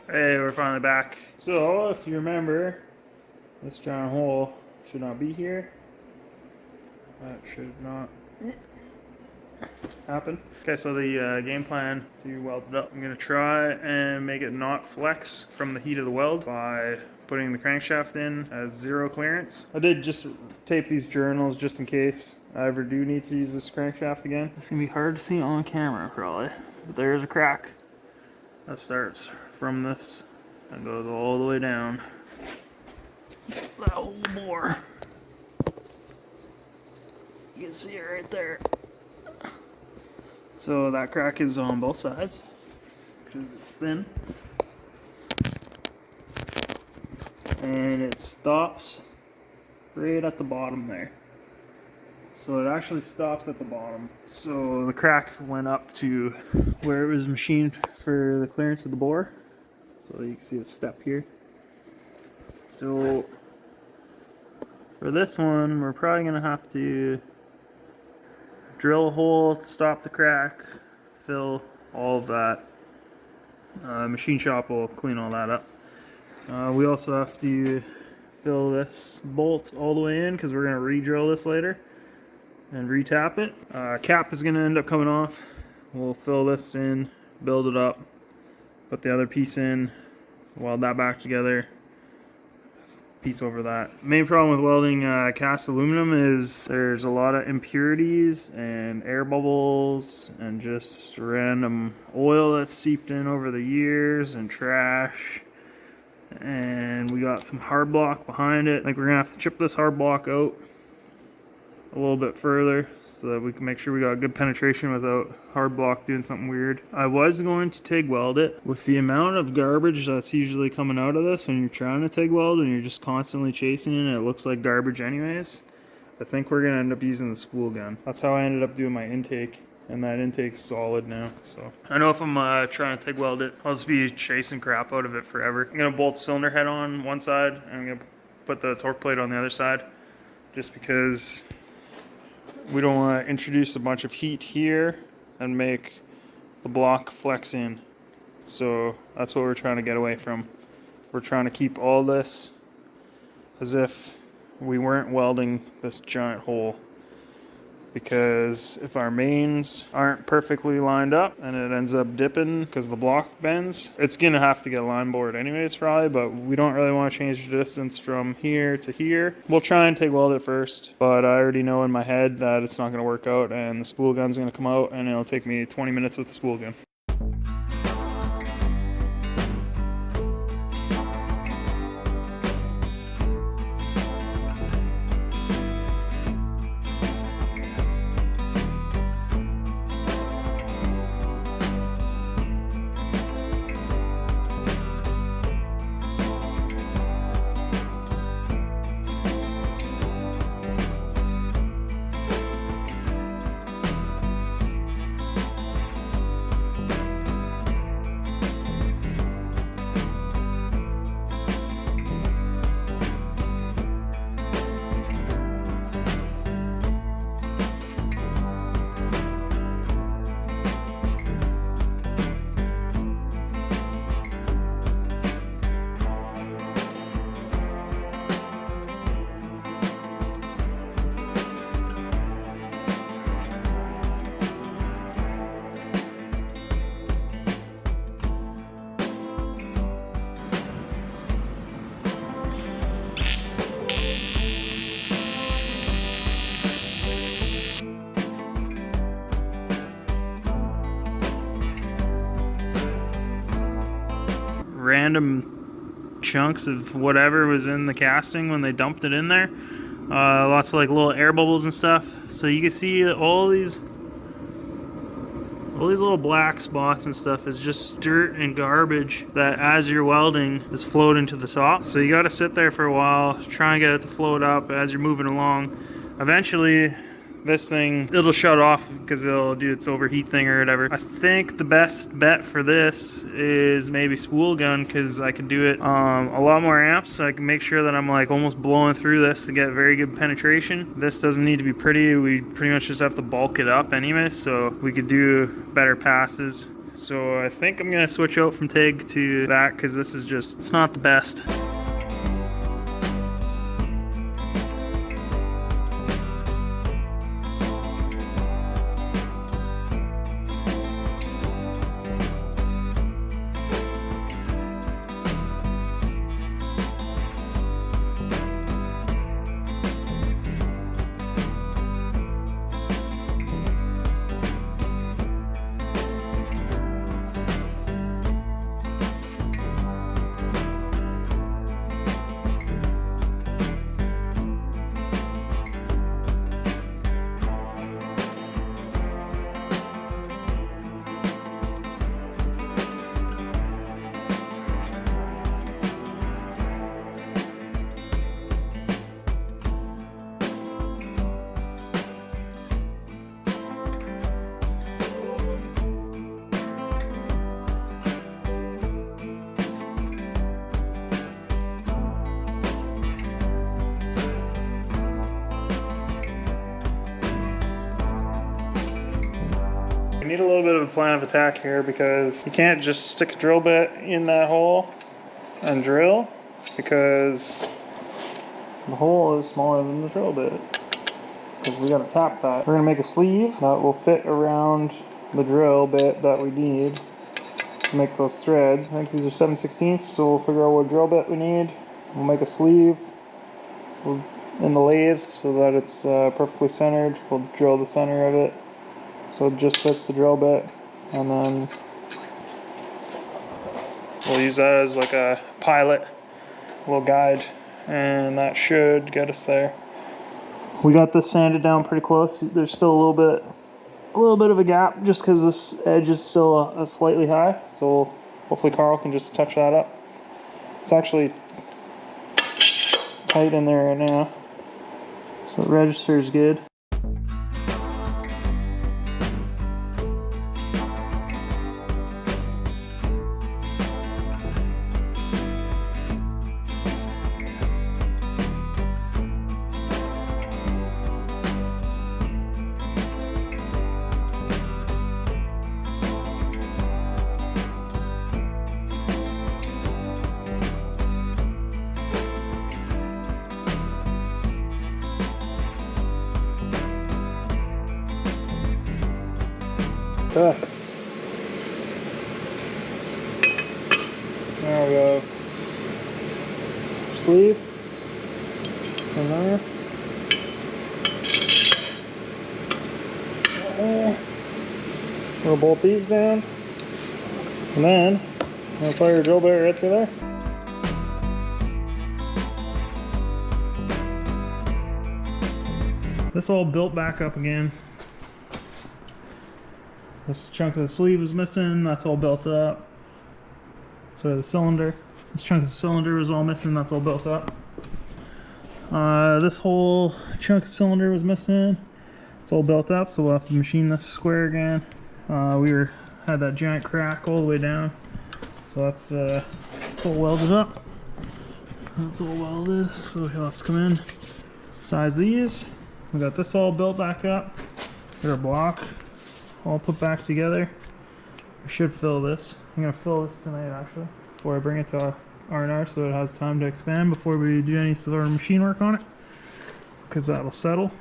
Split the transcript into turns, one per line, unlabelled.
Hey, we're finally back. So, if you remember, this giant hole should not be here. That should not happen. Okay, so the game plan to weld it up. I'm gonna try and make it not flex from the heat of the weld by putting the crankshaft in as zero clearance. I did just tape these journals just in case I ever do need to use this crankshaft again. It's gonna be hard to see on camera probably, but there's a crack that starts from this and goes all the way down that whole bore. You can see it right there. So that crack is on both sides because it's thin, and it stops right at the bottom there. So it actually stops at the bottom. So the crack went up to where it was machined for the clearance of the bore. So you can see a step here. So for this one, we're probably gonna have to drill a hole to stop the crack, fill all of that. Machine shop will clean all that up. We also have to fill this bolt all the way in because we're gonna re-drill this later and re-tap it. Cap is gonna end up coming off. We'll fill this in, build it up, put the other piece in, weld that back together, piece over that. Main problem with welding cast aluminum is there's a lot of impurities and air bubbles and just random oil that's seeped in over the years and trash. And we got some hard block behind it. Like, we're gonna have to chip this hard block out a little bit further so that we can make sure we got good penetration without hard block doing something weird. I was going to TIG weld it. With the amount of garbage that's usually coming out of this when you're trying to TIG weld and you're just constantly chasing it and it looks like garbage anyways, I think we're gonna end up using the spool gun. That's how I ended up doing my intake, and that intake's solid now. So I know if I'm trying to TIG weld it, I'll just be chasing crap out of it forever. I'm gonna bolt the cylinder head on one side and I'm gonna put the torque plate on the other side, just because we don't want to introduce a bunch of heat here and make the block flex in. So that's what we're trying to get away from. We're trying to keep all this as if we weren't welding this giant hole. Because if our mains aren't perfectly lined up and it ends up dipping because the block bends, it's gonna have to get line bored anyways probably, but we don't really want to change the distance from here to here. We'll try and TIG weld it first, but I already know in my head that it's not gonna work out and the spool gun's gonna come out and it'll take me 20 minutes with the spool gun. Random chunks of whatever was in the casting when they dumped it in there. Lots of like little air bubbles and stuff. So you can see all these little black spots and stuff is just dirt and garbage that as you're welding is floating to the top. So you got to sit there for a while, try and get it to float up as you're moving along. Eventually this thing, it'll shut off because it'll do its overheat thing or whatever. I think the best bet for this is maybe spool gun, because I can do it a lot more amps, so I can make sure that I'm like almost blowing through this to get very good penetration. This doesn't need to be pretty. We pretty much just have to bulk it up anyway, so we could do better passes. So I think I'm gonna switch out from TIG to that because this is just, it's not the best. We need a little bit of a plan of attack here because you can't just stick a drill bit in that hole and drill because the hole is smaller than the drill bit. Because we gotta tap that. We're gonna make a sleeve that will fit around the drill bit that we need to make those threads. I think these are 7/16, so we'll figure out what drill bit we need. We'll make a sleeve in the lathe so that it's perfectly centered. We'll drill the center of it so it just fits the drill bit, and then we'll use that as like a pilot, a little guide, and that should get us there. We got this sanded down pretty close. There's still a little bit of a gap just because this edge is still slightly high, so hopefully Carl can just touch that up. It's actually tight in there right now, so it registers good. There we go. Sleeve. It's in there. We'll bolt these down. And then I'll fire your drill bit right through there. This all built back up again. This chunk of the sleeve is missing, that's all built up. So the cylinder, this chunk of the cylinder was all missing, that's all built up. This whole chunk of cylinder was missing, it's all built up, so we'll have to machine this square again. Had that giant crack all the way down, so that's all welded up. That's all welded, so he'll have to come in, size these. We got this all built back up. Got our block all put back together. We should fill this. I'm gonna fill this tonight actually, before I bring it to R&R so it has time to expand before we do any sort of machine work on it, because that'll settle.